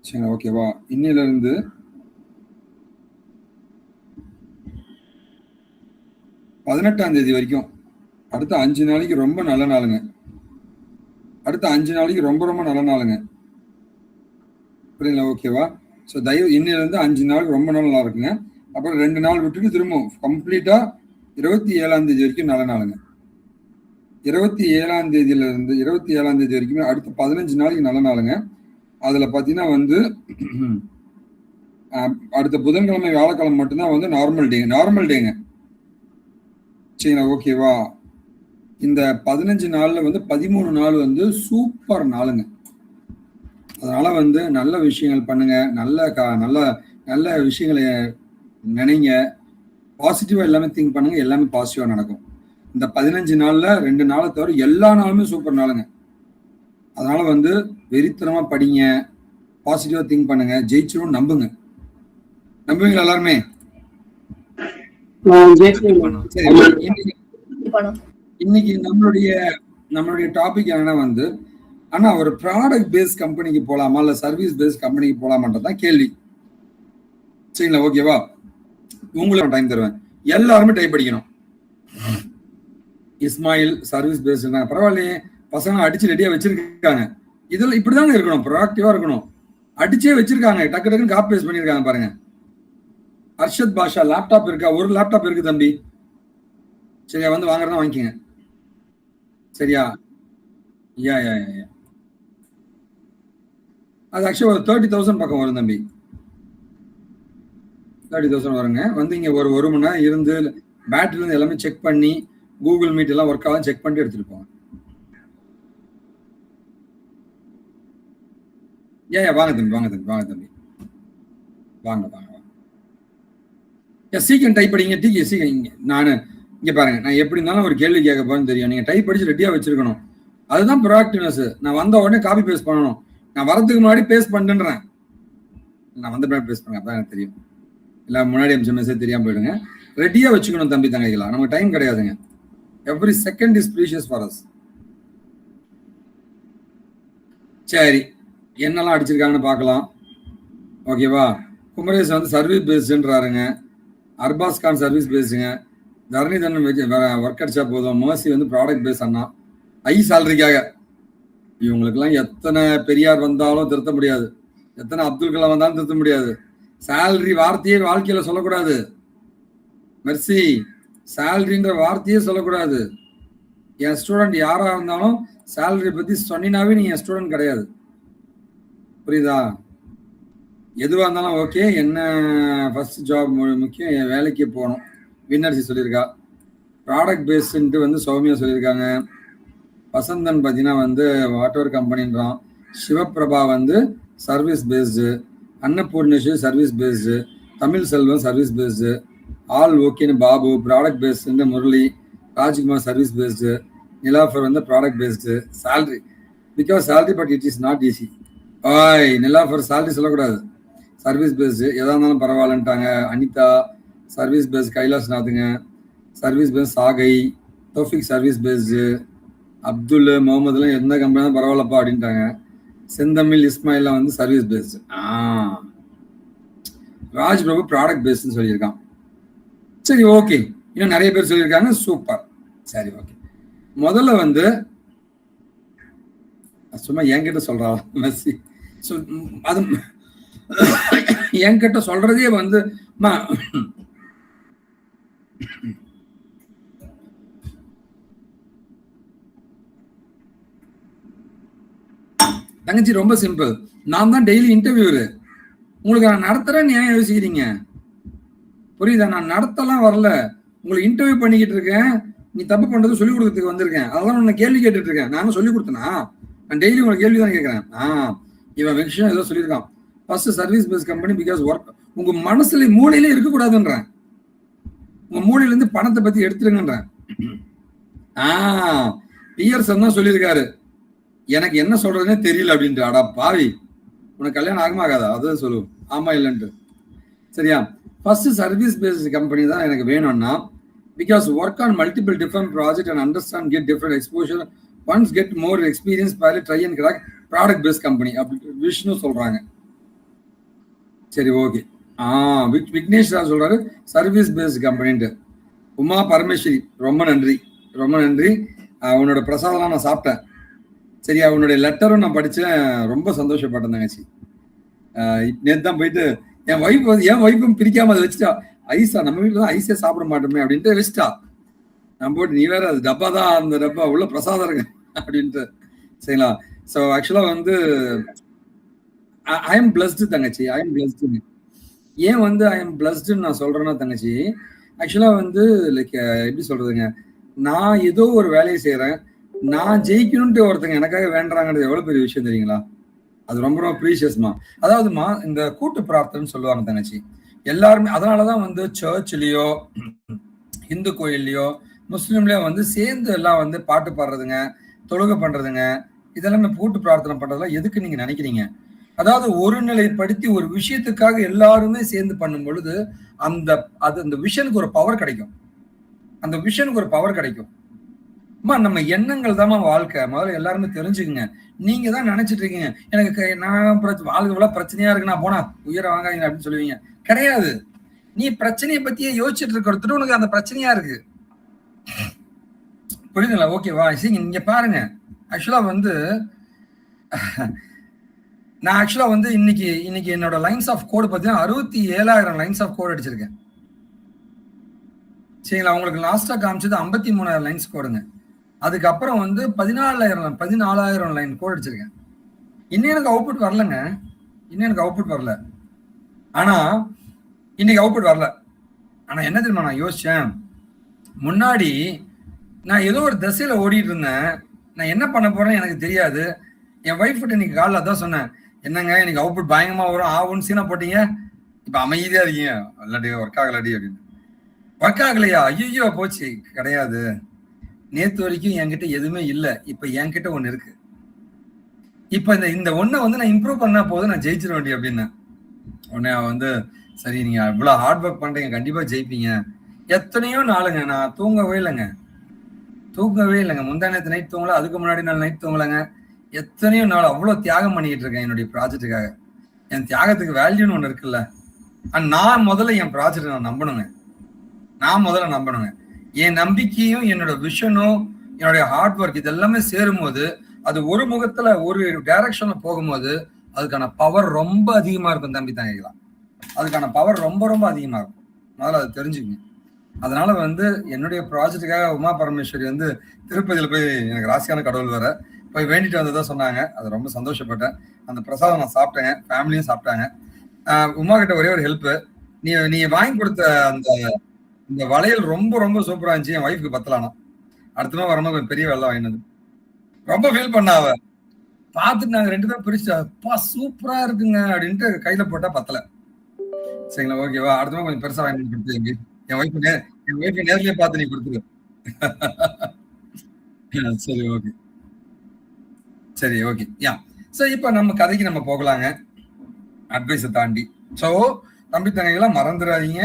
சரிங்களா, ஓகேவா? இன்னிலிருந்து 18ஆம் தேதி வரைக்கும் அடுத்த 5 நாளைக்கு ரொம்ப நல்ல நாளுங்க. அடுத்த 5 நாளைக்கு ரொம்ப ரொம்ப நல்ல நாளுங்க. புரியுதுங்களா, ஓகேவா? ஸோ தயவு இன்னிலிருந்து 5 நாளுக்கு ரொம்ப நல்லா இருக்குங்க. அப்புறம் 2 நாள் விட்டுட்டு திரும்பவும் கம்ப்ளீட்டா 27ஆம் தேதி வரைக்கும் நல்ல நாளுங்க. 27ஆம் தேதியிலிருந்து 27ஆம் தேதி வரைக்குமே அடுத்த 15 நாளைக்கு நல்ல நாளுங்க. அதுல பாத்தீங்கன்னா வந்து அடுத்த புதன்கிழமை வியாழக்கிழமை மட்டும்தான் வந்து நார்மல் டேங்க. சரிங்களா, ஓகேவா? இந்த 15 நாள்ல வந்து 13 நாள் வந்து சூப்பர் நாளுங்க. அதனால வந்து நல்ல விஷயங்கள் பண்ணுங்க, நல்ல நல்ல விஷயங்களை நினைங்க, பாசிட்டிவா எல்லாமே திங்க் பண்ணுங்க, எல்லாமே பாசிட்டிவா நடக்கும். இந்த 15 நாள்ல 2 நாளை தவிர எல்லா நாளுமே சூப்பர் நாளுங்க. அதனால வந்து வெறித்தனமா படிங்க, பாசிட்டிவா திங்க் பண்ணுங்க, ஜெயிச்சிரும் நம்புங்க. நம்புவீங்களா எல்லாருமே? இன்னைக்கு நம்மளுடைய டாபிக் என்னன்னா வந்து, ஆனா ஒரு ப்ராடக்ட் பேஸ் கம்பெனிக்கு போலாமா இல்ல சர்வீஸ் பேஸ் கம்பெனிக்கு போலாமான்றதான் கேள்வி. சரிங்களா, ஓகேவா? உங்களுக்கு டைம் தருவேன். எல்லாருமே டைப் படிக்கணும். இஸ்மாயில் சர்வீஸ் பேஸ் பரவாயில்லையே, பசங்க அடிச்சு ரெடியா வச்சிருக்காங்க. இதெல்லாம் இப்படிதாங்க இருக்கணும், ப்ரோஆக்டிவா இருக்கணும். அடிச்சே வச்சிருக்காங்க, டக்கு டக்குன்னு காப்பி பேஸ்ட் பண்ணிருக்காங்க பாருங்க. அர்ஷத் பாஷா லேப்டாப் இருக்கா? ஒரு லேப்டாப் இருக்கு தம்பி. சரியா, வந்து வாங்குறதா வாங்கிக்கங்க. சரியா? யா யா யா அது ஆக்சுவலி ஒரு 30,000 பக்கம் வரும் தம்பி. 30,000 வருங்க. வந்து இங்க ஒரு மணி நேரம் இருந்து பேட்டரில இருந்து எல்லாமே செக் பண்ணி கூகுள் மீட் எல்லாம் ஒர்க் ஆகும் செக் பண்ணிட்டு எடுத்துட்டு போங்க. வாங்க தம்பி, வாங்க தம்பி, வாங்க தம்பி, வாங்க வாங்க வாங்க. சீக்கிரம் டைப் படிங்க. சீக்கிரம் நான் இங்க பாருங்க, நான் எப்படி இருந்தாலும் ஒரு கேள்வி கேட்க போறேன்னு தெரியும். நீங்க டைப் படிச்சு ரெடியா வச்சிருக்கணும். அதுதான் ப்ரோஆக்டிவ்னஸ். நான் வந்த உடனே காப்பி பேஸ்ட் பண்ணணும். நான் வரதுக்கு முன்னாடி பேஸ்ட் பண்ணுறேன். நான் வந்த பின்னாடி பேஸ்ட் பண்ணேன், அப்பதான் எனக்கு தெரியும். இல்லை முன்னாடி அமிச்ச மெசேஜ் தெரியாம போயிடுங்க. ரெடியா வச்சுக்கணும் தம்பி தங்கைகளா. நமக்கு டைம் கிடையாதுங்க. Every second is precious for us. சரி, என்னெல்லாம் அடிச்சிருக்காங்கன்னு பார்க்கலாம். ஓகேவா? குமரேஷ் வந்து சர்வீஸ் பேஸ்டுன்றாருங்க. அர்பாஸ் கான் சர்வீஸ் பேஸுங்க. தரணிதரன் ஒர்க் அடிச்சா போதும். மர்சி வந்து ப்ராடக்ட் பேஸ் அண்ணா. ஐ சேலரிக்காக இவங்களுக்கெல்லாம் எத்தனை பெரியார் வந்தாலும் திருத்த முடியாது, எத்தனை அப்துல் கலாம் வந்தாலும் திருத்த முடியாது. சேலரி வார்த்தையே வாழ்க்கையில சொல்லக்கூடாது. மெர்சி சேலரின்ற வார்த்தையே சொல்லக்கூடாது. என் ஸ்டூடெண்ட் யாரா இருந்தாலும் சேலரி பத்தி சொன்னாவே நீங்க என் ஸ்டூடெண்ட் கிடையாது. புரியுதா? எதுவா இருந்தாலும் ஓகே, என்ன ஃபர்ஸ்ட் ஜாப் முக்கியம், என் வேலைக்கு போகணும். வின்னர்சி சொல்லியிருக்கா. ப்ராடக்ட் பேஸ்ன்ட்டு வந்து சௌமியா சொல்லியிருக்காங்க. வசந்தன் பார்த்தீங்கன்னா வந்து வாட்டர் கம்பெனின்றான். சிவபிரபா வந்து service based. Annapoorneshwari service based. Tamil Selvam service based. All ஓகேன்னு Babu. Product based Murali. Rajkumar service based. Nilofar வந்து product based. Salary because salary but it is not easy. ஓய் நிலாஃபர் சேலரி சொல்லக்கூடாது, சர்வீஸ் பேஸ்டு. எதா இருந்தாலும் பரவாயில்லன்ட்டாங்க. Anitha service based. கைலாஸ் நாத்துங்க service based. Sagai Thoufiq service based. Abdul முகமதுலாம் எந்த கம்பெனி பரவாயில்லப்பா அப்படின்ட்டாங்க. செந்தமிழ் இஸ்மாயிலாம் வந்து service based. Raj Prabhu product பேஸ்ட்னு சொல்லியிருக்கான். சரி, ஓகே. இன்னும் நிறைய பேர் சொல்லியிருக்காங்க. சூப்பர். சரி, ஓகே. முதல்ல வந்து சும்மா என்கிட்ட சொல்றா மெஸ்ஸி. அது என்கிட்ட சொல்றதே வந்து தங்கச்சி ரொம்ப சிம்பிள். நான் தான் டெய்லி இன்டர்வியூரு. உங்களுக்கு நான் நடத்துறேன்னு ஏன் யோசிக்கிறீங்க? புரியுதா? நான் நடத்தலாம் வரல, உங்களுக்கு இன்டர்வியூ பண்ணிக்கிட்டு இருக்கேன். நீ தப்பு பண்றது சொல்லிக் கொடுக்கறதுக்கு வந்திருக்கேன். அதெல்லாம் உன்னை கேள்வி கேட்டுட்டு இருக்கேன். நானும் சொல்லிக் கொடுத்தனா? நான் டெய்லி உங்களுக்கு கேள்வி தான் கேட்கறேன். இவன் விஷயம் ஏதோ சொல்லியிருக்கான். First service base company because work. உங்க மனசுல மூளையிலே இருக்கக்கூடாதுன்றேன். உங்க மூளையில இருந்து பணத்தை பத்தி எடுத்துருங்கன்றேன். பியர்சன் தான் சொல்லியிருக்காரு, எனக்கு என்ன சொல்றதுன்னே தெரியல அப்படின்ட்டு. அடா பாவி, உனக்கு கல்யாணம் ஆகமாகாதா? அதுதான் சொல்லுவோம், ஆமா இல்லைன்ட்டு. சரியா? ஃபர்ஸ்ட் சர்வீஸ் பேஸ்ட் கம்பெனி தான் எனக்கு வேணும்னா, because work on multiple different project and understand, get different exposure, once get more experience, try and crack product based company அப்படி விஷ்ணு சொல்றாங்க. சரி, ஓகே. விக்னேஷ் ராஜ் சொல்றாரு சர்வீஸ் பேஸ்ட் கம்பெனின்ட்டு. உமா பரமேஸ்வரி ரொம்ப நன்றி, ரொம்ப நன்றி. உன்னோட பிரசாதம்லாம் நான் சாப்பிட்டேன். சரியா, உன்னுடைய லெட்டரும் நான் படிச்சேன். ரொம்ப சந்தோஷப்பட்டேன் தங்கச்சி. நேற்று தான் போயிட்டு என் ஒய்ஃபும் பிரிக்காம அதை வச்சுட்டா. ஐஸா, நம்ம வீட்டில் தான் ஐஸே சாப்பிட மாட்டோமே அப்படின்ட்டு வச்சுட்டா. நான் போட்டு நீ வேற அது டப்பா தான், அந்த டப்பா உள்ள பிரசாதம் இருக்கு அப்படின்ட்டு. சரிங்களா. ஸோ ஆக்சுவலாக வந்து ஐ எம் பிளஸ்டு தங்கச்சி, ஐ எம் பிளஸ்டு. ஏன் வந்து ஐ எம் பிளஸ்டுன்னு நான் சொல்றேன்னா தங்கச்சி, ஆக்சுவலா வந்து லைக் எப்படி சொல்றதுங்க, நான் ஏதோ ஒரு வேலையை செய்யறேன், நான் ஜெயிக்கணும்ட்டு ஒருத்தங்க எனக்காக வேண்டாங்கிறது எவ்வளவு பெரிய விஷயம் தெரியுங்களா? அது ரொம்ப ரொம்ப ப்ரீஷியஸ்மா. அதாவதுமா, இந்த கூட்டு பிரார்த்தனை சொல்லுவாங்க தங்கச்சி. எல்லாருமே அதனாலதான் வந்து சர்ச்லயோ இந்து கோயில்லையோ முஸ்லீம்லயோ வந்து சேர்ந்து எல்லாம் வந்து பாட்டு பாடுறதுங்க, தொழுகை பண்றதுங்க, இதெல்லாம் கூட்டு பிரார்த்தனை பண்றதெல்லாம் எதுக்கு நீங்க நினைக்கிறீங்க? அதாவது ஒருநிலைப்படுத்தி ஒரு விஷயத்துக்காக எல்லாருமே சேர்ந்து பண்ணும் பொழுது அந்த விஷனுக்கு ஒரு பவர் கிடைக்கும். அந்த விஷனுக்கு ஒரு பவர் கிடைக்கும். நம்ம எண்ணங்கள் தான் வாழ்க்கை. முதல்ல எல்லாருமே தெரிஞ்சுக்குங்க. நீங்க தான் நினைச்சிட்டு இருக்கீங்க எனக்கு நான் வாழ்க்கை இவ்வளவு பிரச்சனையா இருக்கு, நான் போனா உயிரை வாங்காதீங்க அப்படின்னு சொல்லுவீங்க. கிடையாது. நீ பிரச்சனையை பத்தியே யோசிச்சுட்டு இருக்கிறது உனக்கு அந்த பிரச்சனையா இருக்கு. புரியுதுங்களா? ஓகேவா? நீங்க பாருங்க, ஆக்சுவலா வந்து நான் ஆக்சுவலா வந்து இன்னைக்கு என்னோட லைன்ஸ் ஆஃப் கோடு பார்த்தீங்கன்னா 67,000 லைன்ஸ் ஆஃப் கோட் அடிச்சிருக்கேன். சரிங்களா. உங்களுக்கு லாஸ்டா காமிச்சது 53,000 லைன்ஸ் கோடுங்க. அதுக்கப்புறம் வந்து 14,000 லைன் கோட் அடிச்சிருக்கேன். இன்னும் எனக்கு அவுட்புட் வரலங்க. ஆனா இன்னைக்கு அவுட்புட் வரல. ஆனா என்ன தெரியுமா நான் யோசிச்சேன், முன்னாடி நான் ஏதோ ஒரு திசையில ஓடிட்டு இருந்தேன். நான் என்ன பண்ண போறேன்னு எனக்கு தெரியாது. என் ஒய்ஃப் கிட்ட இன்னைக்கு காலைல அதான் சொன்னேன், என்னங்க இன்னைக்கு அவுட்புட் பயங்கரமா வரும், ஆகும்னு சீனா போட்டீங்க, இப்ப அமைதியா இருக்கீங்க, இல்லாட்டி ஒர்க் ஆகலாடி அப்படின்னு. ஒர்க் ஆகலையா? ஐயோ போச்சு. கிடையாது, நேத்து வரைக்கும் என்கிட்ட எதுவுமே இல்லை, இப்ப என்கிட்ட ஒண்ணு இருக்கு. இப்ப இந்த ஒண்ணை வந்து நான் இம்ப்ரூவ் பண்ணா போதும், நான் ஜெயிச்சிட வேண்டிய அப்படின்னு. உடனே வந்து சரி, நீங்க இவ்வளவு ஹார்ட் ஒர்க் பண்றீங்க, கண்டிப்பா ஜெயிப்பீங்க. எத்தனையோ நாளுங்க நான் தூங்கவே இல்லைங்க. முந்தா நேற்று நைட் தூங்கல, அதுக்கு முன்னாடி நாள் நைட் தூங்கலைங்க. எத்தனையோ நாள் அவ்வளவு தியாகம் பண்ணிக்கிட்டு இருக்கேன் என்னுடைய ப்ராஜெக்டுக்காக. என் தியாகத்துக்கு வேல்யூன்னு ஒண்ணு இருக்குல்ல. நான் முதல்ல என் ப்ராஜெக்ட் நான் நம்பணுங்க. என் நம்பிக்கையும் என்னோட விஷனும் என்னுடைய ஹார்ட் ஒர்க் இதெல்லாமே சேரும் போது, அது ஒரு முகத்துல ஒரு டைரக்ஷன்ல போகும்போது அதுக்கான பவர் ரொம்ப அதிகமா இருக்கும் தம்பி தங்கைகளா. அதுக்கான பவர் ரொம்ப ரொம்ப அதிகமா இருக்கும். முதல்ல அதை தெரிஞ்சுக்கங்க. அதனால வந்து என்னுடைய ப்ராஜெக்டுக்காக உமா பரமேஸ்வரி வந்து திருப்பதியில போய் எனக்கு ராசியான கடவுள் வர போய் வேண்டிட்டு வந்ததான் சொன்னாங்க. அது ரொம்ப சந்தோஷப்பட்டேன். அந்த பிரசாதம் நான் சாப்பிட்டேங்க, ஃபேமிலியும் சாப்பிட்டாங்க. உமா கிட்ட ஒரே ஒரு ஹெல்ப், நீ வாங்கி கொடுத்த இந்த வளையல் ரொம்ப ரொம்ப சூப்பரா இருந்துச்சு. என் ஒய்ஃப்க்கு பத்தலானா அடுத்த நாள் வரும்போது கொஞ்சம் பெரிய வெள்ளம் வாங்கினது. ரொம்ப ஃபீல் பண்ண அவ பார்த்துட்டு நாங்க 2 பேரும் பிரிச்சுட்டா, சூப்பரா இருக்குங்க அப்படின்ட்டு கையில போட்டா பத்தல. சரிங்களா, ஓகேவா? அடுத்த நாள் கொஞ்சம் பெருசா வாங்கி கொடுத்து என் ஒய்ஃப் நேர்லயே பார்த்து நீ கொடுத்துரு. சரி, ஓகே. சரி, ஓகே. யா. சோ இப்ப நம்ம கதைக்கு நம்ம போகலாங்க, அட்வைஸை தாண்டி. சோ தம்பி தங்கைகளை மறந்துடாதீங்க,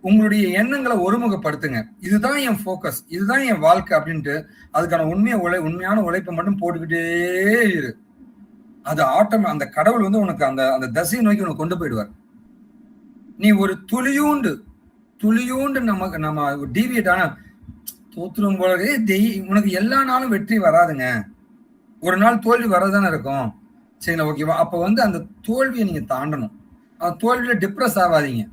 உங்களுடைய எண்ணங்களை ஒருமுகப்படுத்துங்க. இதுதான் என் போக்கஸ், இதுதான் என் வாழ்க்கை அப்படின்ட்டு அதுக்கான உண்மையான உழைப்பை மட்டும் போட்டுக்கிட்டே இரு. அது அந்த கடவுள் வந்து உனக்கு அந்த தசையை நோக்கி உனக்கு கொண்டு போயிடுவார். நீ ஒரு துளியூண்டு நம்ம டீவியேட் ஆன தோத்துரும் போல உனக்கு எல்லா நாளும் வெற்றி வராதுங்க. ஒரு நாள் தோல்வி வரதானே இருக்கும். சரிங்களா, ஓகேவா? அப்ப வந்து அந்த தோல்வியை நீங்க தாண்டணும். அந்த தோல்வியில டிப்ரெஸ் ஆகாதீங்க.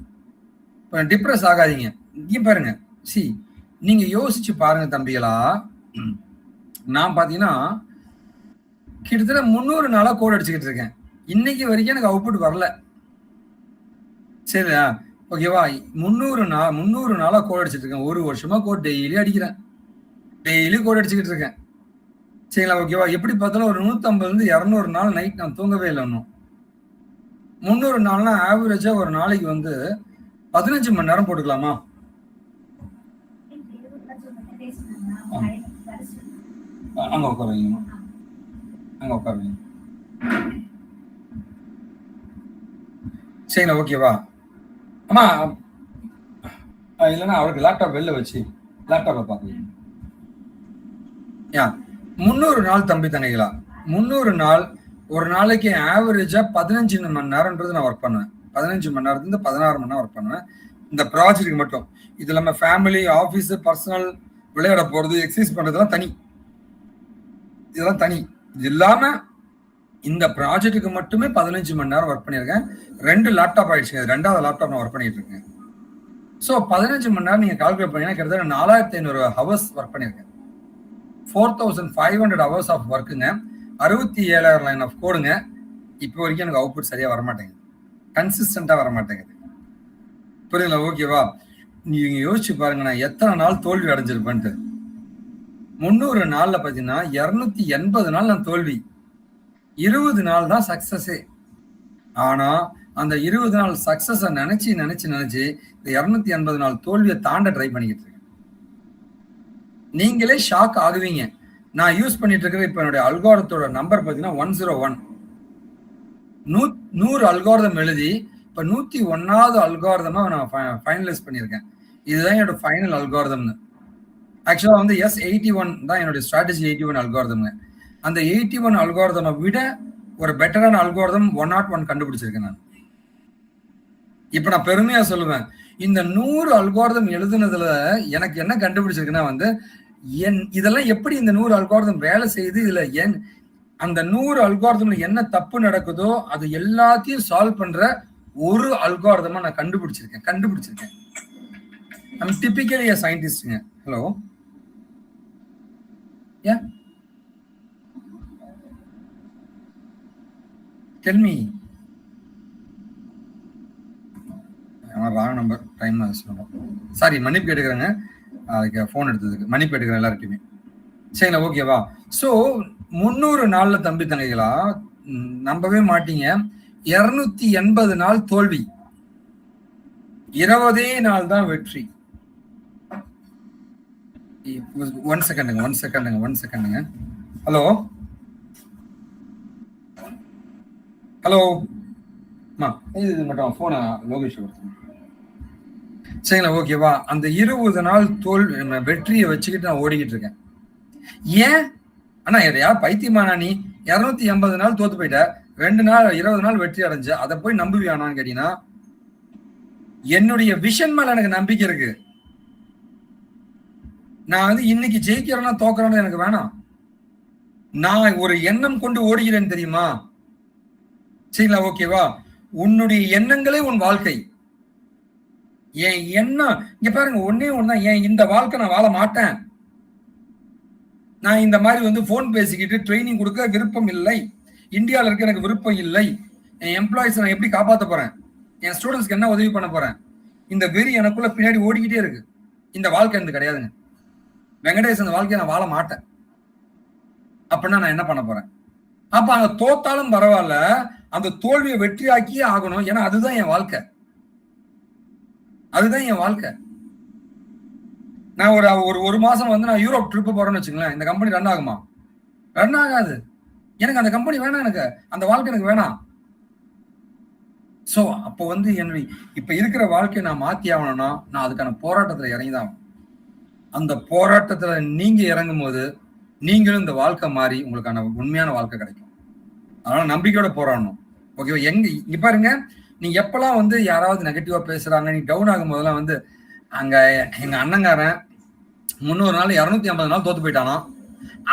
இங்க பாருங்க, நீங்க யோசிச்சு பாருங்க தம்பிகளா. நான் பாத்தீங்கன்னா கிட்டத்தட்ட 300 நாளா கோட் அடிச்சுக்கிட்டு இருக்கேன். இன்னைக்கு வரைக்கும் எனக்கு அவுட்புட் வரல. சரியா, ஓகேவா? 300 நாளா கோட் அடிச்சுட்டு இருக்கேன். 1 வருஷமா கோட் டெய்லி அடிக்கிறேன், டெய்லி கோட் அடிச்சுக்கிட்டு இருக்கேன். சரிங்களா, ஓகேவா? எப்படி பார்த்தாலும் ஒரு 150 to 200 நாள் நைட் நான் தூங்கவே இல்லை. இன்னும் 300 நாள்னா ஆவரேஜா ஒரு நாளைக்கு வந்து 15 மணி நேரம் போட்டுக்கலாமா? அங்க உட்காருவீங்க, சரிங்களா, ஓகேவா? ஆமா, இல்லைன்னா அவருக்கு லேப்டாப் வெளில வச்சு லேப்டாப்பை பார்க்குறீங்க. 300 நாள் தம்பி தங்கைகளா, 300 நாள் ஒரு நாளைக்கு ஆவரேஜா 15 மணி நேரம்ன்றது நான் ஒர்க் பண்ணுவேன். 15 மணி நேரத்துலேருந்து 16 மணி நேரம் ஒர்க் பண்ணுவேன் இந்த ப்ராஜெக்ட்டுக்கு மட்டும். இது இல்லாம ஃபேமிலி, ஆஃபீஸ், பர்சனல், விளையாட போறது, எக்ஸசைஸ் பண்றதுலாம் தனி. இதெல்லாம் தனி. இது இல்லாம இந்த ப்ராஜெக்ட்டுக்கு மட்டுமே 15 மணி நேரம் ஒர்க் பண்ணியிருக்கேன். 2 லேப்டாப் ஆயிடுச்சு. 2வது லேப்டாப் நான் ஒர்க் பண்ணிட்டு இருக்கேன். ஸோ 15 மணி நேரம் நீங்க கால்குலேட் பண்ணீங்கன்னா கிட்டத்தட்ட 4500 ஹவர்ஸ் ஒர்க் பண்ணியிருக்கேன். 4500 ஹவர்ஸ் ஆஃப் ஒர்க்குங்க. 67,000 லைன் ஆஃப் கோடுங்க. இப்போ வரைக்கும் எனக்கு அவுட்புட் சரியா வரமாட்டேங்குது, கன்சிஸ்டண்டா வரமாட்டேங்குது. புரியுதுங்களா? ஓகேவா? நீங்க யோசிச்சு பாருங்க, நான் எத்தனை நாள் தோல்வி அடைஞ்சிருப்பேன்ட்டு. 300 நாள்ல பாத்தீங்கன்னா 280 நாள் நான் தோல்வி, 20 நாள் தான் சக்சஸே. ஆனா அந்த 20 நாள் சக்சஸ நினைச்சு நினைச்சு நினைச்சு இந்த 280 நாள் தோல்வியை தாண்ட ட்ரை பண்ணிக்கிட்டு இருக்கேன். நீங்களே ஷாக் ஆகுவீங்க. நான் யூஸ் பண்ணிட்டு இருக்கிற இப்ப என்னுடைய அல்காரத்தோட நம்பர் பாத்தீங்கன்னா 101. 100 அல்காரதம் எழுதி இப்ப 101வது அல்காரதமா நான் ஃபைனலைஸ் பண்ணியிருக்கேன். இதுதான் என்னோட ஃபைனல் அல்காரதம்னு. ஆக்சுவலா வந்து S81 தான் என்னோட ஸ்ட்ராட்டஜி 81 அல்காரதம்ங்க. அந்த 81 அல்காரதமை விட ஒரு பெட்டரான அல்காரதம் 101 கண்டுபிடிச்சிருக்கேன் நான். இப்ப நான் பெருமையா சொல்லுவேன், இந்த 100 அல்காரதம் எழுதுனதுல எனக்கு என்ன கண்டுபிடிச்சிருக்குன்னா வந்து இதெல்லாம் எப்படி இந்த 100 அல்காரதம் வேலை செய்யுது, இதுல அந்த 100 அல்காரதம்ல என்ன தப்பு நடக்குதோ அது எல்லாத்தையும் சால்வ் பண்ற ஒரு அல்காரதமா நான் கண்டுபிடிச்சிருக்கேன். I'm typically a scientist. Hello? Yeah? Tell me. Wrong number, time sorry, மன்னிப்பு கேட்டுக்கிறேங்க. அதுக்கு ஃபோன் எடுத்ததுக்கு மன்னிப்பு எடுக்கிறேன் எல்லார்ட்டையுமே. சரிங்களா? ஓகேவா? ஸோ 300 நாள்ல தம்பி தங்கைகளா நம்பவே மாட்டீங்க, 280 நாள் தோல்வி, 20 நாள் தான் வெற்றி. ஒன் செகண்டுங்க. ஹலோ இது மட்டும் போன லோகேஷ் கொடுத்தேன். சரிங்களா? ஓகேவா? அந்த 20 நாள் வெற்றியை வச்சுக்கிட்டு நான் ஓடிக்கிட்டு இருக்கேன். ஏன் ஆனா எதையா பைத்தியமானா நீ 280 நாள் தோத்து போயிட்ட, 2 நாள் 20 நாள் வெற்றி அடைஞ்ச, அதை போய் நம்புவியானான்னு கேட்டீங்கன்னா, என்னுடைய விஷன் மேல எனக்கு நம்பிக்கை இருக்கு. நான் வந்து இன்னைக்கு ஜெயிக்கிறேன்னா தோக்குறேன்னு எனக்கு வேணாம். நான் ஒரு எண்ணம் கொண்டு ஓடுகிறேன் தெரியுமா? சரிங்களா? ஓகேவா? உன்னுடைய எண்ணங்களே உன் வாழ்க்கை. என் எண்ணம் இங்க பாருங்க, ஒன்னே ஒண்ணுதான். ஏன் இந்த வாழ்க்கை நான் வாழ மாட்டேன். நான் இந்த மாதிரி வந்து போன் பேசிக்கிட்டு ட்ரைனிங் கொடுக்க விருப்பம் இல்லை. இந்தியாவில் இருக்க எனக்கு விருப்பம் இல்லை. என் எம்ப்ளாயிஸ் நான் எப்படி காப்பாற்ற போறேன், என் ஸ்டூடெண்ட்ஸ்க்கு என்ன உதவி பண்ண போறேன், இந்த வெறி எனக்குள்ள பின்னாடி ஓடிக்கிட்டே இருக்கு. இந்த வாழ்க்கை எனக்கு கிடையாதுங்க. வெங்கடேஷ், அந்த வாழ்க்கையை நான் வாழ மாட்டேன். அப்படின்னா நான் என்ன பண்ண போறேன்? அப்ப அங்க தோத்தாலும் பரவாயில்ல, அந்த தோல்வியை வெற்றியாக்கியே ஆகணும். ஏன்னா அதுதான் என் வாழ்க்கை. நான் ஒரு மாசம் வந்து நான் யூரோப் ட்ரிப் போறேன்னு வச்சுங்களேன், இந்த கம்பெனி ரன் ஆகுமா? ரன் ஆகாது. எனக்கு அந்த கம்பெனி வேணாம், எனக்கு அந்த வாழ்க்கை எனக்கு வேணாம். சோ அப்போ வந்து என்னுடைய இப்ப இருக்கிற வாழ்க்கையை நான் மாத்தி ஆகணும்னா நான் அதுக்கான போராட்டத்துல இறங்கிதான். அந்த போராட்டத்துல நீங்க இறங்கும் போது நீங்களும் இந்த வாழ்க்கை மாறி உங்களுக்கான உண்மையான வாழ்க்கை கிடைக்கும். அதனால நம்பிக்கையோட போராடணும். ஓகேவா? இங்க பாருங்க, நீங்க எப்பெல்லாம் வந்து யாராவது நெகட்டிவா பேசுறாங்க, நீ டவுன் ஆகும் போதெல்லாம் வந்து அங்க எங்க அண்ணங்காரன் 300 நாள் 250 நாள் தோத்து போயிட்டானா,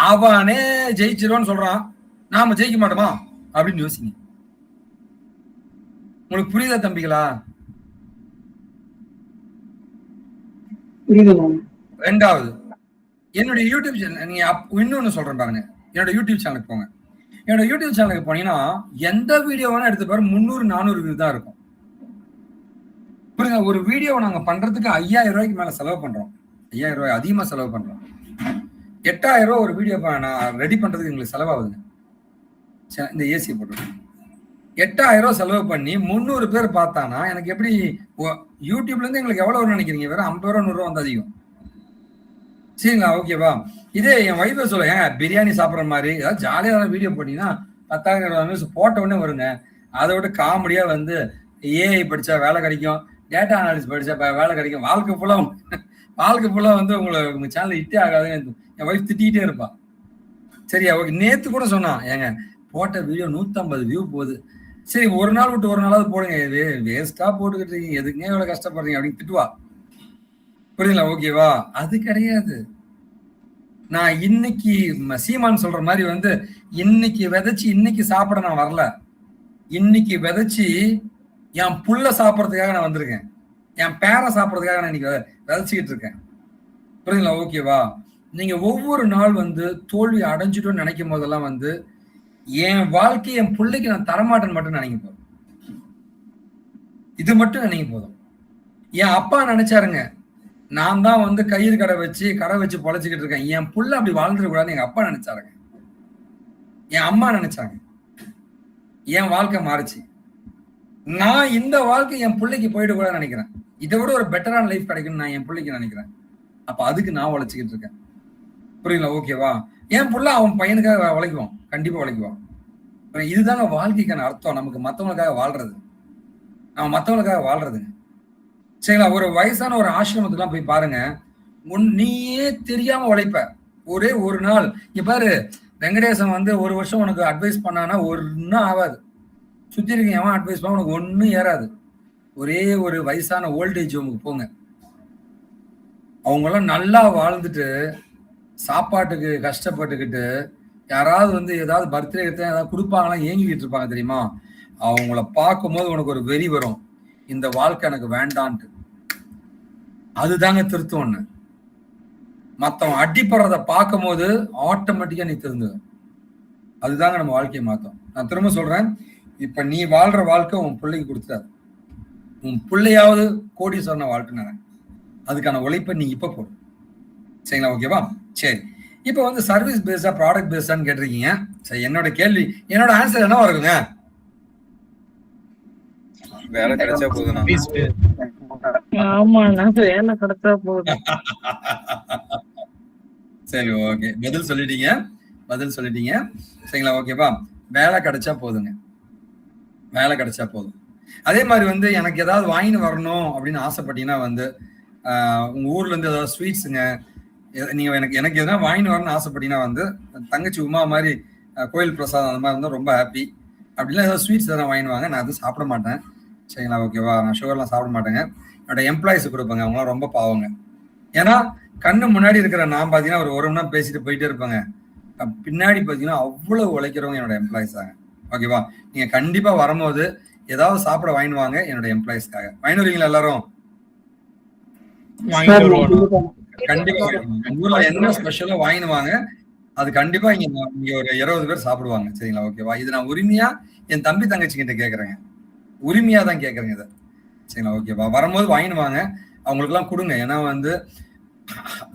அவனே ஜெயிச்சிருவான்னு சொல்றான், நாம ஜெயிக்க மாட்டோமா அப்படின்னு யோசிங்க. உங்களுக்கு புரியுதா தம்பிகளா? ரெண்டாவது, என்னுடைய யூடியூப் சேனல் நீங்க இன்னொன்னு சொல்றேன் பாருங்க. என்னோட யூடியூப் சேனலுக்கு போங்க. என்னோட யூடியூப் சேனலுக்கு போனீங்கன்னா எந்த வீடியோ வேணா எடுத்து பாரு, 300-400 வியூ தான் இருக்கும். புரியுங்க? ஒரு வீடியோவை நாங்க பண்றதுக்கு 5000 ரூபாய்க்கு மேல செலவு பண்றோம். 5000 ரூபாய் அதிகமா செலவு பண்றோம். 8000 ரூபாய் ஒரு வீடியோ நான் ரெடி பண்றதுக்கு எங்களுக்கு செலவாகுதுங்க. இந்த ஏசி போட்டு 8000 ரூபாய் செலவு பண்ணி 300 பேர் பார்த்தானா எனக்கு எப்படி யூடியூப்ல இருந்து எங்களுக்கு எவ்வளவு நினைக்கிறீங்க? வேற 50 ரூபா 100 ரூபா வந்து அதிகம். சரிங்களா? ஓகேவா? இதே என் வைஃபை சொல்ல, ஏங்க பிரியாணி சாப்பிட்ற மாதிரி ஏதாவது ஜாலியான வீடியோ போட்டீங்கன்னா 10,000 போட்ட உடனே வருங்க. அதை விட காமெடியா வந்து ஏஐ படிச்சா வேலை கிடைக்கும், டேட்டா அனாலிசிஸ் படிச்சா வேலை கிடைக்கும், வாழ்க்கை ஃபுல்லா வந்து உங்க சேனல் ஹிட்டே ஆகாது. என் வைஃப் திட்டிகிட்டே இருப்பான். சரியா? ஓகே. நேத்து கூட சொன்னான், ஏங்க போட்ட வீடியோ 150 வியூ போகுது, சரி ஒரு நாள் விட்டு ஒரு நாளாவது போடுங்க, இது வேஸ்டா போட்டுக்கிட்டு இருக்கீங்க, எதுக்குங்க இவ்வளவு கஷ்டப்படுறீங்க அப்படின்னு திட்டுவா. புரியுதுங்களா? ஓகேவா? அது கிடையாது. நான் இன்னைக்கு சீமான் சொல்ற மாதிரி வந்து இன்னைக்கு விதைச்சு இன்னைக்கு சாப்பிட நான் வரல. இன்னைக்கு விதைச்சு என் புள்ள சாப்பிட்றதுக்காக நான் வந்திருக்கேன். என் பேரை சாப்பிட்றதுக்காக நான் இன்னைக்கு விதைச்சிக்கிட்டு இருக்கேன். புரியுதுங்களா? ஓகேவா? நீங்க ஒவ்வொரு நாள் வந்து தோல்வி அடைஞ்சிட்டோம்னு நினைக்கும் போதெல்லாம் வந்து என் வாழ்க்கை என் பிள்ளைக்கு நான் தரமாட்டேன்னு மட்டும் நினைக்க போதும். இது மட்டும் நினைக்க போதும். என் அப்பா நினைச்சாருங்க, நான் தான் வந்து கயிறு கடை வச்சு பொழைச்சிக்கிட்டு இருக்கேன், என் புள்ள அப்படி வாழ்ந்துடக்கூடாதுன்னு எங்க அப்பா நினைச்சாருங்க. என் அம்மா நினைச்சாங்க. என் வாழ்க்கை மாறுச்சு. நான் இந்த வாழ்க்கை என் பிள்ளைக்கு போயிடக்கூடாதுன்னு நினைக்கிறேன். இதை விட ஒரு பெட்டரான லைஃப் கிடைக்கும்னு நான் என் பிள்ளைக்கு நினைக்கிறேன். அப்ப அதுக்கு நான் உழைச்சிக்கிட்டு இருக்கேன். புரியுங்களா? ஓகேவா? என் புள்ள அவன் பையனுக்காக உழைக்குவான், கண்டிப்பா உழைக்குவான். இதுதாங்க வாழ்க்கைக்கான அர்த்தம். நமக்கு மத்தவங்களுக்காக வாழ்றது, நம்ம மத்தவங்களுக்காக வாழ்றதுங்க. சரிங்களா? ஒரு வயசான ஒரு ஆசிரமத்துக்குலாம் போய் பாருங்க, நீயே தெரியாம உழைப்ப. ஒரே ஒரு நாள் இங்க பாரு, வெங்கடேசன் வந்து ஒரு வருஷம் உனக்கு அட்வைஸ் பண்ணானா ஒன்னும் ஆகாது. சுத்தி இருக்க எவன் அட்வைஸ் பண்ண உனக்கு ஒன்னும் ஏறாது. ஒரே ஒரு வயசான ஓல்டேஜ் ஹோமுக்கு போங்க. அவங்கெல்லாம் நல்லா வாழ்ந்துட்டு சாப்பாட்டுக்கு கஷ்டப்பட்டுக்கிட்டு யாராவது வந்து ஏதாவது பர்த்டே ஏதாவது கொடுப்பாங்களாம் ஏங்கிக்கிட்டு இருப்பாங்க தெரியுமா? அவங்கள பார்க்கும்போது உனக்கு ஒரு வெறி வரும், இந்த வாழ்க்கை எனக்கு வேண்டான்ட்டு. அதுதாங்க திருத்தம். ஒண்ணு மத்தவன் அடிப்படுறத பார்க்கும் போது ஆட்டோமேட்டிக்கா நீ திருந்து. அதுதாங்க நம்ம வாழ்க்கையை மாத்தோம். நான் திரும்ப சொல்றேன், இப்ப நீ வாழ்ற வாழ்க்கை உன் பிள்ளைக்கு கொடுத்துட்டாரு. உன் பிள்ளையாவது கோடீஸ்வரனை வாழ்க்கை, அதுக்கான உழைப்பை நீ இப்ப போடும். சரிங்களா? ஓகேவா? சரி, இப்ப வந்து சர்வீஸ் பேஸ்டா ப்ராடக்ட் பேஸ்டான்னு கேட்டிருக்கீங்க. சரி, என்னோட கேள்வி, என்னோட ஆன்சர் என்னவா இருக்குங்க? வேலை கிடைச்சா போதும். வேலை கிடைச்சா போதும். சரி, ஓகே, பதில் சொல்லிட்டீங்க. சரிங்களா? ஓகேவா? வேலை கிடைச்சா போதுங்க, வேலை கிடைச்சா போதும். அதே மாதிரி வந்து எனக்கு ஏதாவது வாங்கிட்டு வரணும் அப்படின்னு ஆசைப்பட்டீங்கன்னா வந்து உங்க ஊர்ல இருந்து ஏதாவது ஸ்வீட்ஸுங்க, நீங்க எனக்கு எதனா வாங்கிட்டு வரணும்னு ஆசைப்பட்டீங்கன்னா வந்து தங்கச்சி உமா மாதிரி கோயில் பிரசாதம் அந்த மாதிரி இருந்தால் ரொம்ப ஹாப்பி. அப்படிலாம் ஏதாவது ஸ்வீட்ஸ் எதனா வாங்கிட்டு வாங்க. நான் அது சாப்பிட மாட்டேன். சரிங்களா? ஓகேவா? நான் சுகர்லாம் சாப்பிட மாட்டேங்க. என்னோட எம்ப்ளாயிஸ் கொடுப்பேங்க, அவங்களாம் ரொம்ப பாவங்க. ஏன்னா கண்ணு முன்னாடி இருக்கிற நான் பார்த்தீங்கன்னா ஒரு மணி நேரம் பேசிட்டு போயிட்டே இருப்பாங்க, பின்னாடி பார்த்தீங்கன்னா அவ்வளவு உழைக்கிறவங்க என்னோட எம்ப்ளாயிஸ் தாங்க. ஓகேவா? நீங்க கண்டிப்பா வரும்போது ஏதாவது சாப்பிட வாங்கிட்டு வாங்க, என்னோட எம்ப்ளாயிஸ்க்காக. வாங்கிட்டு வருவீங்களா எல்லாரும்? கண்டிப்பா ஊர்ல என்ன ஸ்பெஷலா வாங்கிட்டு வாங்க, அது கண்டிப்பா இங்க ஒரு 20 பேர் சாப்பிடுவாங்க. சரிங்களா? ஓகேவா? இது நான் உரிமையா என் தம்பி தங்கச்சி கிட்ட கேட்கறேங்க, உரிமையா தான் கேட்கறேங்க இதை. சரிங்களா? ஓகேவா? வரும்போது வாங்கிட்டு வாங்க, அவங்களுக்கு எல்லாம் கொடுங்க. ஏன்னா வந்து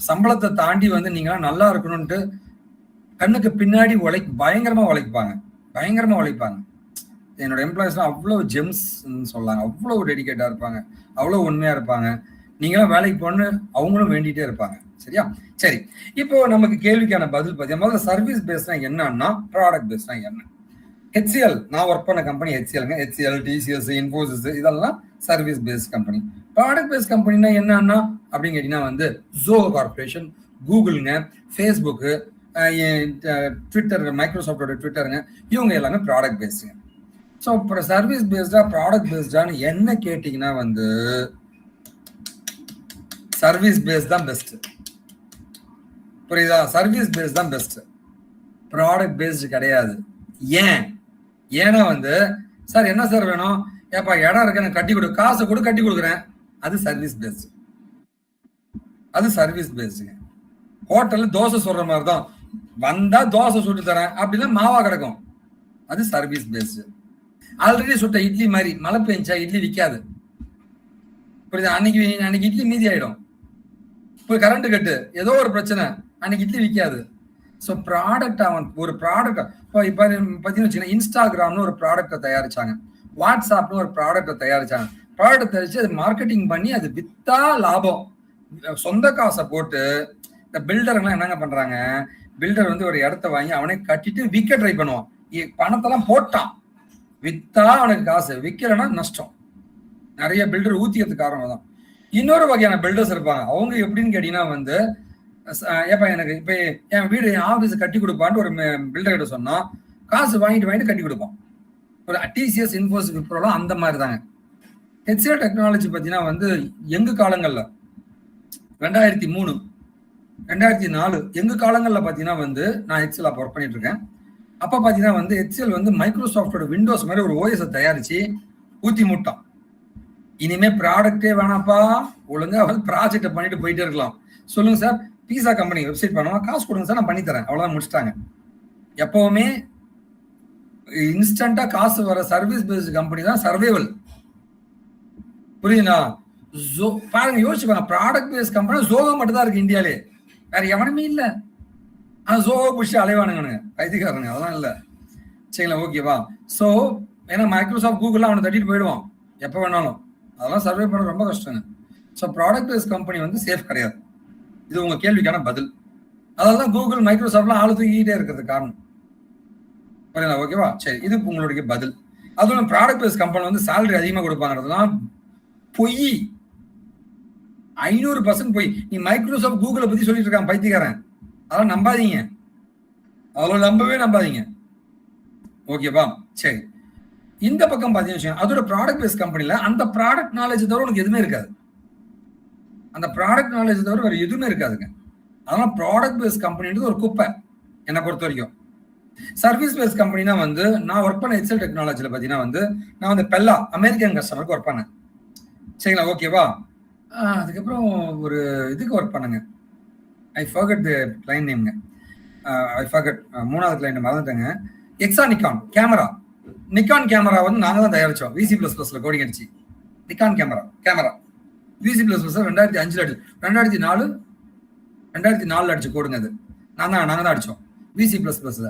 சம்பளத்தை தாண்டி வந்து நீங்க நல்லா இருக்கணும்ட்டு கண்ணுக்கு பின்னாடி பயங்கரமா உழைப்பாங்க. என்னோட எம்ப்ளாயிஸ்லாம் அவ்வளவு ஜெம்ஸ் சொல்லாங்க, அவ்வளவு டெடிகேட்டா இருப்பாங்க, அவ்வளவு உண்மையா இருப்பாங்க. நீங்களும் வேலைக்கு போன்னு அவங்களும் வேண்டிட்டே இருப்பாங்க. சரியா? சரி, இப்போ நமக்கு கேள்விக்கான பதில் பார்த்தீங்கன்னா, முதல்ல சர்வீஸ் பேஸ்னா என்னன்னா ப்ராடக்ட் பேஸ்னா என்ன? HCL, நான் ஒர்க் பண்ண கம்பெனி HCLங்க. HCL, TCS, இன்ஃபோசிஸ் இதெல்லாம் service base company. Product base கம்பெனினா என்னன்னா அப்படின்னு கேட்டீங்கன்னா வந்து ஜோ கார்பரேஷன், கூகுளுங்க, ஃபேஸ்புக்கு, ட்விட்டர், மைக்ரோசாஃப்டோட ட்விட்டருங்க, இவங்க எல்லாமே ப்ராடக்ட் பேஸ்டுங்க. ஸோ இப்போ சர்வீஸ் பேஸ்டா ப்ராடக்ட் பேஸ்டான்னு என்ன கேட்டீங்கன்னா வந்து சர்வீஸ் பேஸ் தான் பெஸ்ட். புரியுதா? சர்வீஸ் பேஸ் தான் பெஸ்ட், ப்ராடக்ட் பேஸ்டு கிடையாது. ஏன்னா வந்து சார் என்ன சார் வேணும், ஏப்பா இடம் இருக்கு எனக்கு கட்டி கொடு, காசை கொடு கட்டி கொடுக்குறேன், அது சர்வீஸ் பேஸ்டு. அது சர்வீஸ் பேஸ்டுங்க. ஹோட்டல்ல தோசை சொல்ற மாதிரி தான், வந்தா தோசை சுட்டு தரேன் அப்படின்னா மாவா கிடக்கும், அது சர்வீஸ் பேஸ்டு. ஆல்ரெடி சுட்ட இட்லி மாதிரி மழை பெஞ்சா இட்லி விற்காது. புரியுதா? அன்னைக்கு இட்லி மீதி ஆயிடும். போய் கரண்ட் கட்டு, ஏதோ ஒரு பிரச்சனை, அன்னைக்கு இட்லி விற்காது. ஸோ ப்ராடக்ட், அவன் ஒரு ப்ராடக்ட் இப்போ பார்த்தீங்கன்னு வச்சுக்கோங்க, இன்ஸ்டாகிராம்னு ஒரு ப்ராடக்டை தயாரிச்சாங்க, வாட்ஸ்அப்னு ஒரு ப்ராடக்டை தயாரிச்சாங்க. ப்ராடக்ட் தயாரிச்சு அது மார்க்கெட்டிங் பண்ணி அது வித்தா லாபம், சொந்த காசை போட்டு. இந்த பில்டர்லாம் என்னங்க பண்றாங்க, பில்டர் வந்து ஒரு இடத்த வாங்கி அவனே கட்டிட்டு விற்க ட்ரை பண்ணுவான். பணத்தெல்லாம் போட்டான், வித்தா அவனுக்கு காசு, விற்கலன்னா நஷ்டம். நிறைய பில்டர் ஊத்திக்கிறதுக்கு காரணம் தான். இன்னொரு வகையான பில்டர்ஸ் இருப்பாங்க, அவங்க எப்படின்னு கேட்டீங்கன்னா வந்து ஏப்பா எனக்கு இப்ப என் வீடு என் ஆபீஸ் கட்டி கொடுப்பான்னு ஒரு பில்டர் கிட்ட சொன்னா காசு வாங்கிட்டு கட்டி கொடுப்பான். ஒரு டிசிஎஸ், இன்ஃபோசிஸ், விப்ரோலாம் அந்த மாதிரி தாங்க. ஹெச்சிஎல் டெக்னாலஜி பார்த்தீங்கன்னா வந்து எங்க காலங்களில் 2003, 2004 எங்க காலங்களில் பார்த்தீங்கன்னா வந்து நான் ஹெச்சிஎல் அப்போ ஒர்க் பண்ணிட்டு இருக்கேன். அப்போ பார்த்தீங்கன்னா வந்து ஹெச்சிஎல் வந்து மைக்ரோசாஃப்டோட விண்டோஸ் மாதிரி ஒரு ஓஎஸை தயாரிச்சு ஊத்தி மூட்டான். இனிமே ப்ராடக்டே வேணாப்பா, ஒழுங்கா வந்து ப்ராஜெக்டை பண்ணிட்டு போயிட்டே இருக்கலாம். சொல்லுங்க சார், பீஸா கம்பெனி வெப்சைட் பண்ணுவோம், காசு கொடுங்க சார், நான் பண்ணி தரேன், அவ்வளவுதான், முடிச்சிட்டாங்க. எப்பவுமே இன்ஸ்டன்டா காசு வர சர்வீஸ் பேஸ்ட் கம்பெனி தான் சர்வைவல். புரியுதா? பாருங்க, யோசிச்சு பாருங்க, ப்ராடக்ட் பேஸ்ட் கம்பெனி ஜோகோ மட்டும் தான் இருக்கு இந்தியாலே, வேற எவனுமே இல்ல. ஆனா ஜோகோ பிடிச்சி அலைவானுங்க வைத்தியக்காரனுங்க, அதெல்லாம் இல்ல. சரிங்களா? ஓகேவா? ஸோ ஏன்னா மைக்ரோசாஃப்ட், கூகுள் அவனை தட்டிட்டு போயிடுவான் எப்போ வேணாலும். அதெல்லாம் சர்வே பண்ண ரொம்ப கஷ்டங்க. ஸோ ப்ராடக்ட் பேஸ்ட் கம்பெனி வந்து சேஃப் கிடையாது. இது உங்க கேள்விக்கான பதில். அதனாலதான் கூகுள், மைக்ரோசாஃப்ட்லாம் ஆளு தூக்கிட்டே இருக்கிறது காரணம். புரியுதா? ஓகேவா? சரி, இது உங்களுடைய பதில். அதுவும் ப்ராடக்ட் பேஸ்ட் கம்பெனி வந்து சேலரி அதிகமாக கொடுப்பாங்கிறதுலாம் பொய், 500% பொய். நீ மைக்ரோசாஃப்ட், கூகுளை பத்தி சொல்லிட்டு இருக்கான் பைத்தியக்காரன், அதெல்லாம் நம்பாதீங்க, அதெல்லாம் நம்பாதீங்க. ஓகேவா? சரி, இந்த பக்கம் பாத்தீங்கன்னா அதோட ப்ராடக்ட் பேஸ்ட் கம்பெனில அந்த ப்ராடக்ட் நாலேஜ் தவிர உனக்கு எதுவுமே இருக்காது. அந்த ப்ராடக்ட் நாலேஜ் தவிர வேற எதுவுமே இருக்காதுங்க. அதனால ப்ராடக்ட் பேஸ்ட் கம்பெனின்றது ஒரு குப்பை என்னை பொறுத்த வரைக்கும். சர்வீஸ் பேஸ்ட் கம்பெனினா வந்து நான் ஒர்க் பண்ண ஹெச்எல் டெக்னாலஜில பாத்தீங்கன்னா வந்து நான் வந்து பெல்லா அமெரிக்கன் கஸ்டமருக்கு ஒர்க் பண்ணேன். சரிங்களா? ஓகேவா? அதுக்கப்புறம் ஒரு இதுக்கு ஒர்க் பண்ணுங்க, ஐ ஃபர்கட் தி கிளைண்ட் நேம்ங்க, மூணாவது கிளைண்ட் மறந்துட்டேங்க. எக்ஸா நிக்கான் கேமரா, நிக்கான் கேமரா வந்து நாங்க தான் தயாரிச்சோம் VC++ல கோடிங் அடிச்சு. நிக்கான் கேமரா VC++ 2005 அடிச்சு, 2004 அடிச்சு கோடுங்க. அது நாங்க தான் அடிச்சோம் VC++ல.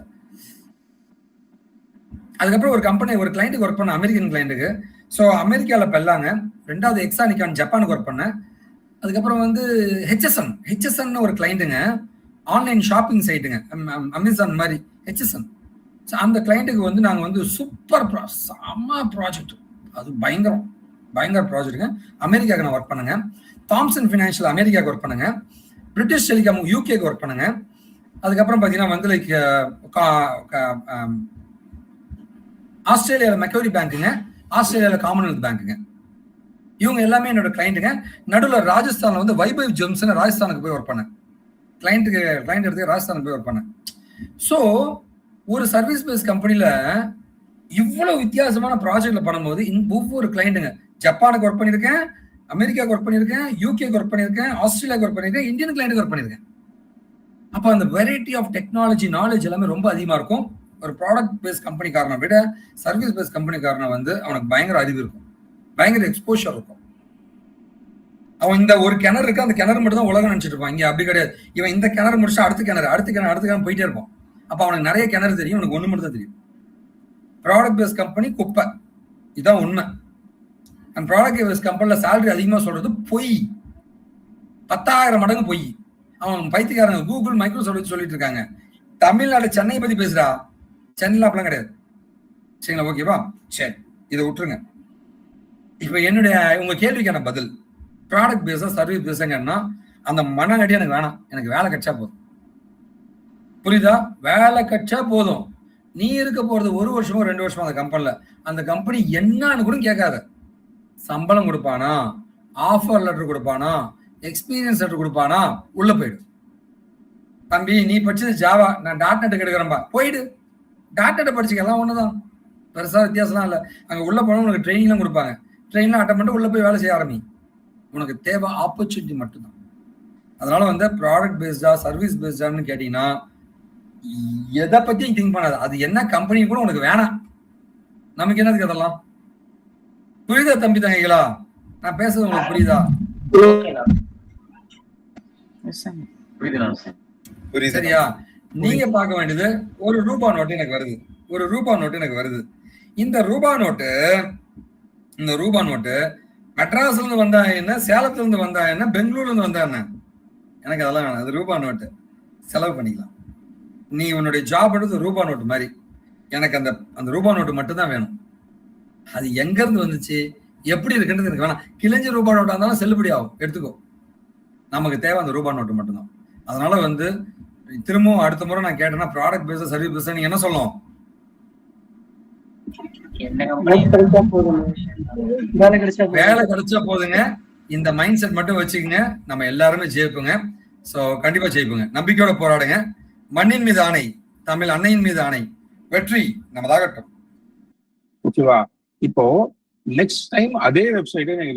அதுக்கப்புறம் ஒரு கம்பெனி, ஒரு கிளைண்ட்டுக்கு ஒர்க் பண்ண, அமெரிக்கன் கிளைண்ட்டுக்கு. ஸோ அமெரிக்காவில் பெல்லாங்க. ரெண்டாவது எக்ஸா நிக்கான் ஜப்பானுக்கு ஒர்க் பண்ணேன். அதுக்கப்புறம் வந்து ஹெச்எஸ்என் ஒரு கிளைண்ட்டுங்க, ஆன்லைன் ஷாப்பிங் சைட்டுங்க, அமேசான் மாதிரி ஹெச்எஸ்என். ஸோ அந்த கிளைண்ட்டுக்கு வந்து நாங்கள் வந்து சூப்பர் செம்ம ப்ராஜெக்ட், அது பயங்கர ப்ராஜெக்ட்டுங்க. அமெரிக்காவுக்கு நான் ஒர்க் பண்ணுங்க. தாம்சன் ஃபினான்ஷியல் அமெரிக்காவுக்கு ஒர்க் பண்ணுங்க. பிரிட்டிஷ் டெலிகாம் யூகேக்கு ஒர்க் பண்ணுங்க. அதுக்கப்புறம் பார்த்தீங்கன்னா வந்து லைக் ஆஸ்திரேலியாவில் மெக்கோரி பேங்க்குங்க, ஆஸ்திரேலியாவில் காமன்வெல்த் பேங்க்குங்க. இவங்க எல்லாமே என்னோட கிளைண்ட்டுங்க. நடுவில் ராஜஸ்தானில் வந்து வைபவ் ஜெம்ஸ்னு ராஜஸ்தானுக்கு போய் ஒர்க் பண்ணேன். கிளைண்ட் எடுத்து ராஜஸ்தானுக்கு போய் ஒர்க் பண்ணேன். ஸோ ஒரு சர்வீஸ் பேஸ் கம்பெனியில் இவ்வளவு வித்தியாசமான ப்ராஜெக்ட்ல பண்ணும்போது ஒவ்வொரு கிளைண்ட்டுங்க, ஜப்பானுக்கு ஒர்க் பண்ணியிருக்கேன், அமெரிக்காவுக்கு ஒர்க் பண்ணியிருக்கேன், யூகேக்கு ஒர்க் பண்ணியிருக்கேன், ஆஸ்திரேலியாவுக்கு ஒர்க் பண்ணியிருக்கேன், இந்தியன் கிளைண்ட்டுக்கு ஒர்க் பண்ணியிருக்கேன். அப்போ அந்த வெரைட்டி ஆஃப் டெக்னாலஜி நாலேஜ் எல்லாமே ரொம்ப அதிகமாக இருக்கும். ஒரு ப்ராடக்ட் பேஸ் கம்பெனிக்காரனை விட சர்வீஸ் பேஸ் கம்பெனிக்காரனை வந்து அவனுக்கு பயங்கர அறிவு இருக்கும், பயங்கர எக்ஸ்போஷர் இருக்கும். அவன் இந்த ஒரு கிணறு இருக்கு, அந்த கிணறு மட்டும் தான் உலகம் நினைச்சிட்டு இருப்பான். இங்க அப்படி கிடையாது. இவன் இந்த கிணறு முடிச்சா அடுத்த கிணறு போயிட்டே இருப்பான். அப்ப அவனுக்கு நிறைய கிணறு தெரியும், அவனுக்கு ஒண்ணு மட்டும் தான் தெரியும். ப்ராடக்ட் பேஸ் கம்பெனி குப்பை, இதான் உண்மை. அந்த ப்ராடக்ட் பேஸ் கம்பெனில சேலரி அதிகமா சொல்றது பொய், 10,000 மடங்கு பொய். அவன் பைத்தியக்காரங்க கூகுள், மைக்ரோசாஃப்ட் சொல்லிட்டு இருக்காங்க. தமிழ்நாடு சென்னை பத்தி பேசுறா, சென்னையில அப்பெல்லாம் கிடையாது. சரிங்களா? ஓகேவா? சரி, இதை விட்டுருங்க. இப்ப உங்க கேள்விக்கான பதில், ப்ராடக்ட் பேஸா சர்வீஸ் பேஸாங்கன்னா அந்த மனநடி எனக்கு வேணாம், எனக்கு வேலை கிடைச்சா போதும். புரியுதா? வேலை கிடைச்சா போதும். நீ இருக்க போறது 1 வருஷமோ 2 வருஷமோ அந்த கம்பெனில, அந்த கம்பெனி என்னன்னு கூட கேட்காத. சம்பளம் கொடுப்பானா, ஆஃபர் லெட்டர் கொடுப்பானா, எக்ஸ்பீரியன்ஸ் லெட்டர் கொடுப்பானா, உள்ள போயிடு. தம்பி நீ படிச்சது ஜாவா, நான் .NET எடுக்கிறேன்பா, போயிடு. .NET படிச்சுக்கலாம், ஒண்ணுதான், பெருசா வித்தியாசம்லாம் இல்லை. அங்க உள்ள போனா உனக்கு ட்ரைனிங்லாம் கொடுப்பாங்க, ட்ரெயின்லாம் அட்டன் பண்ணிட்டு உள்ள போய் வேலை செய்ய ஆரம்பி. உனக்கு தேவை ஆப்பர்ச்சுனிட்டி மட்டும்தான். அதனால வந்து ப்ராடக்ட் பேஸ்டா சர்வீஸ் பேஸ்டான்னு கேட்டீங்கன்னா எதை பத்தியும் திங்க் பண்ணாது. அது என்ன கம்பெனி கூட உனக்கு வேணாம், நமக்கு என்னதுக்கு அதெல்லாம். புரியுதா தம்பி தங்கைகளா? நான் பேசுறது உங்களுக்கு புரியுதா? சரியா? நீங்க பார்க்க வேண்டியது ஒரு ரூபா நோட்டு எனக்கு வருது. இந்த ரூபா நோட்டு மெட்ராஸ்ல இருந்து வந்தா என்ன, சேலத்துல இருந்து வந்தா என்ன, பெங்களூர்ல இருந்து வந்தா என்ன, எனக்கு அதெல்லாம் வேணாம். அது ரூபா நோட்டு, செலவு பண்ணிக்கலாம். நீ உன்னுடைய ஜாப் எடுத்து ரூபா நோட்டு மாதிரி, எனக்கு அந்த ரூபா நோட்டு மட்டும் தான் வேணும். அது எங்க இருந்து வந்துச்சு, எப்படி இருக்குன்றது எனக்கு வேணாம். கிழிஞ்ச ரூபா நோட்டா இருந்தாலும் செல்லுபடி ஆகும், எடுத்துக்கோ. நமக்கு தேவை அந்த ரூபா நோட்டு மட்டும்தான். அதனால வந்து திரும்பவும் அடுத்த முறை நான் கேட்டேன்னா ப்ராடக்ட் பேஸா சர்வீஸ் பேஸா நீங்க என்ன சொல்லணும்? வேலை கிடைச்சா போதும். வேலை கிடைச்சா போதும். வேலை கிடைச்சா போதுங்க. இந்த மைண்ட் செட் மட்டும் வச்சுக்கோங்க. நம்ம எல்லாருமே ஜெயிப்போங்க. ஸோ கண்டிப்பா ஜெயிப்போங்க. நம்பிக்கையோட போராடுங்க. மண்ணின் மீது ஆணை, தமிழ் அன்னையின் மீது ஆணை, வெற்றி நமதாகட்டும். ஓகேவா? இப்போ நெக்ஸ்ட் டைம் அதே வெப்சைட்டை நீங்க